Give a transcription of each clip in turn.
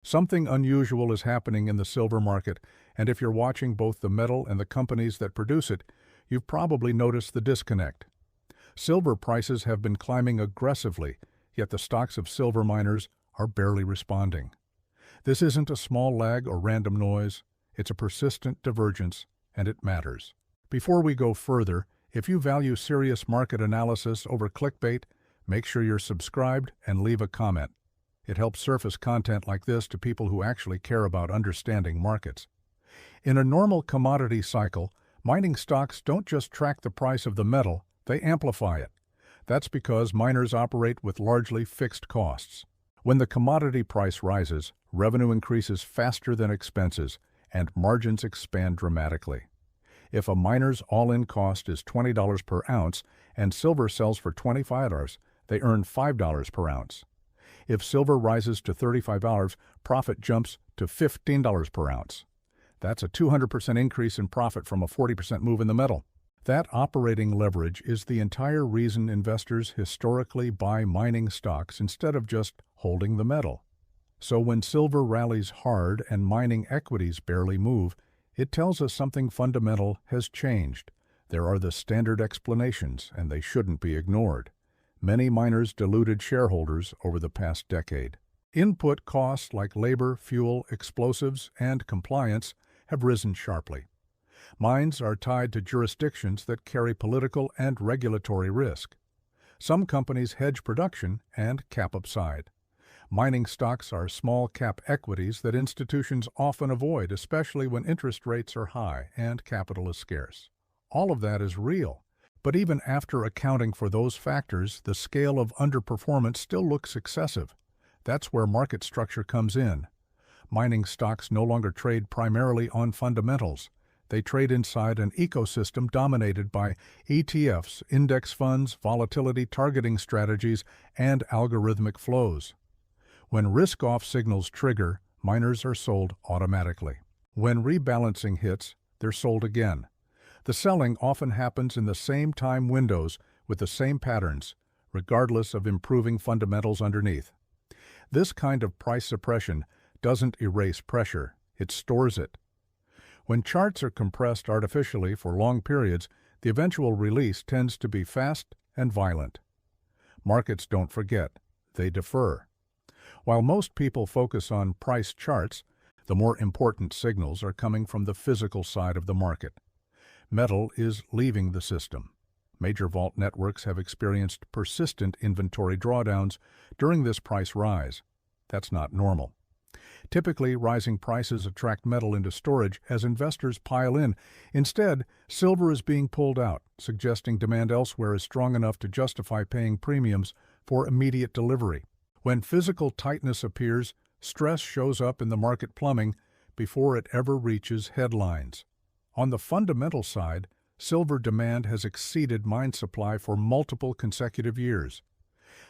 Something unusual is happening in the silver market, and if you're watching both the metal and the companies that produce it, you've probably noticed the disconnect. Silver prices have been climbing aggressively, yet the stocks of silver miners are barely responding. This isn't a small lag or random noise, it's a persistent divergence, and it matters. Before we go further, if you value serious market analysis over clickbait, make sure you're subscribed and leave a comment. It helps surface content like this to people who actually care about understanding markets. In a normal commodity cycle, mining stocks don't just track the price of the metal, they amplify it. That's because miners operate with largely fixed costs. When the commodity price rises, revenue increases faster than expenses, and margins expand dramatically. If a miner's all-in cost is $20 per ounce and silver sells for $25, they earn $5 per ounce. If silver rises to $35, profit jumps to $15 per ounce. That's a 200% increase in profit from a 40% move in the metal. That operating leverage is the entire reason investors historically buy mining stocks instead of just holding the metal. So when silver rallies hard and mining equities barely move, it tells us something fundamental has changed. There are the standard explanations, and they shouldn't be ignored. Many miners diluted shareholders over the past decade. Input costs like labor, fuel, explosives, and compliance have risen sharply. Mines are tied to jurisdictions that carry political and regulatory risk. Some companies hedge production and cap upside. Mining stocks are small-cap equities that institutions often avoid, especially when interest rates are high and capital is scarce. All of that is real. But even after accounting for those factors, the scale of underperformance still looks excessive. That's where market structure comes in. Mining stocks no longer trade primarily on fundamentals. They trade inside an ecosystem dominated by ETFs, index funds, volatility targeting strategies, and algorithmic flows. When risk-off signals trigger, miners are sold automatically. When rebalancing hits, they're sold again. The selling often happens in the same time windows with the same patterns, regardless of improving fundamentals underneath. This kind of price suppression doesn't erase pressure, it stores it. When charts are compressed artificially for long periods, the eventual release tends to be fast and violent. Markets don't forget, they defer. While most people focus on price charts, the more important signals are coming from the physical side of the market. Metal is leaving the system. Major vault networks have experienced persistent inventory drawdowns during this price rise. That's not normal. Typically, rising prices attract metal into storage as investors pile in. Instead, silver is being pulled out, suggesting demand elsewhere is strong enough to justify paying premiums for immediate delivery. When physical tightness appears, stress shows up in the market plumbing before it ever reaches headlines. On the fundamental side, silver demand has exceeded mine supply for multiple consecutive years.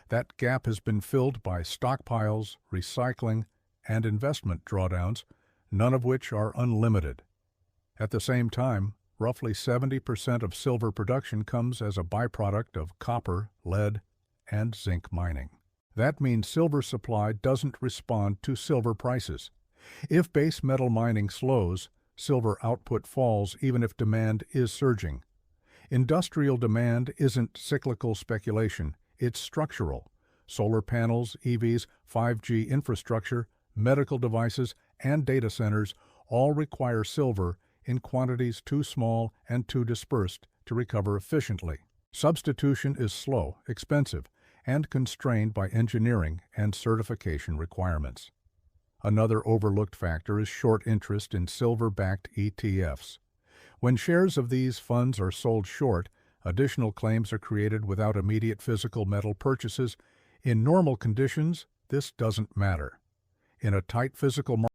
That gap has been filled by stockpiles, recycling, and investment drawdowns, none of which are unlimited. At the same time, roughly 70% of silver production comes as a byproduct of copper, lead, and zinc mining. That means silver supply doesn't respond to silver prices. If base metal mining slows, silver output falls even if demand is surging. Industrial demand isn't cyclical speculation, it's structural. Solar panels, EVs, 5G infrastructure, medical devices, and data centers all require silver in quantities too small and too dispersed to recover efficiently. Substitution is slow, expensive, and constrained by engineering and certification requirements. Another overlooked factor is short interest in silver-backed ETFs. When shares of these funds are sold short, additional claims are created without immediate physical metal purchases. In normal conditions, this doesn't matter. In a tight physical market,